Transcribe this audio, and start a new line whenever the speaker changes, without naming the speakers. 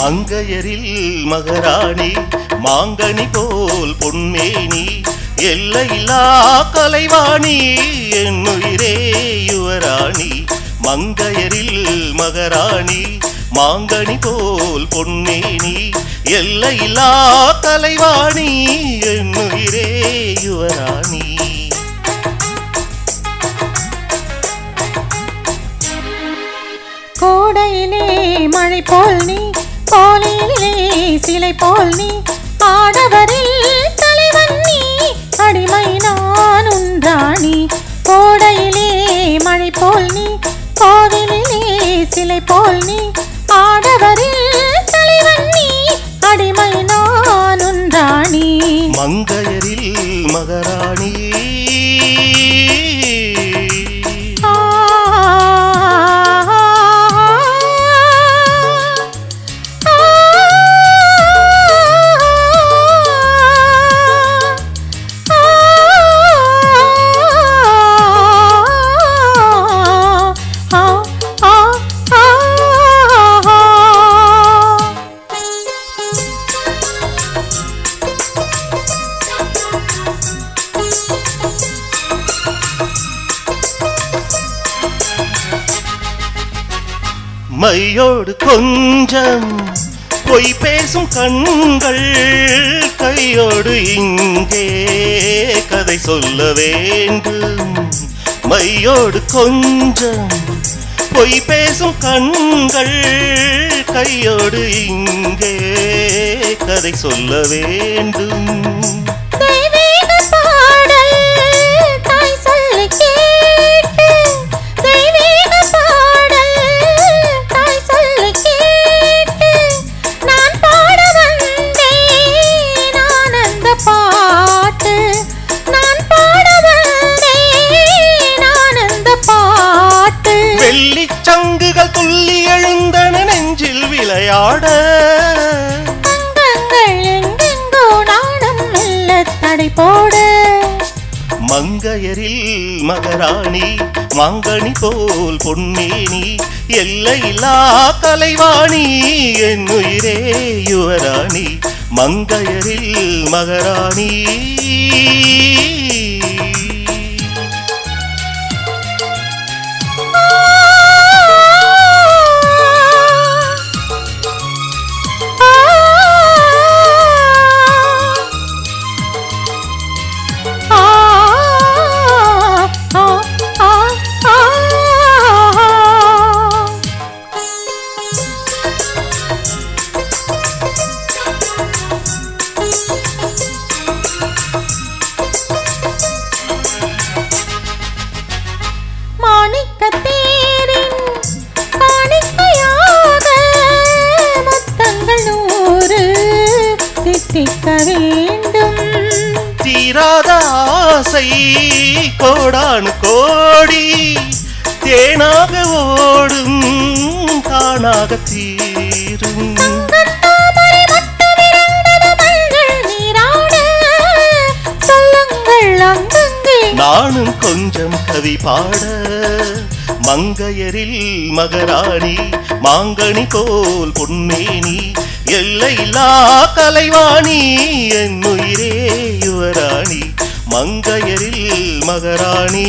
மங்கையரில் மகராணி மாங்கனி போல் பொன்மேனி எல்லையில்லா கலைவாணி என்னுயிரே யுவராணி மங்கையரில் மகராணி மாங்கனி போல் பொன்மேனி எல்லையில்லா கலைவாணி என்னுயிரே யுவராணி
கோடையிலே மழை போல் நீ கோலையிலே சிலை போல் நீ ஆடவரில் தலைவன் நீ அடிமை நான் உன்றாணி கோடையிலே மழை போல் நீ கோவிலிலே சிலை போல் நீ ஆடவரில் தலைவன் நீ அடிமை நான் உன்றாணி
மங்கையரில் மகராணி மையோடு கொஞ்சம் பொய் பேசும் கண்கள் கையோடு இங்கே கதை சொல்ல வேண்டும் மையோடு கொஞ்சம் பொய் பேசும் கண்கள் கையோடு இங்கே கதை சொல்ல வேண்டும் சங்குகள் துள்ளி எழுந்தன நெஞ்சில் விளையாட
எங்கெங்கோ நாடம் மெல்ல தடை போட
மங்கையரில் மகராணி மாங்கனி போல் பொன்மேனி எல்லையில்லா கலைவாணி என்னுயிரே யுவராணி மங்கையரில் மகராணி தீராத ஆசை கோடானு கோடி தேனாக ஓடும் தானாக தீரும் நானும் கொஞ்சம் கவி பாட மங்கையரில் மகராணி மாங்கனி போல் பொன்மேனி எல்லையில்லா கலைவாணி என்னுயிரே யுவராணி மங்கையரில் மகராணி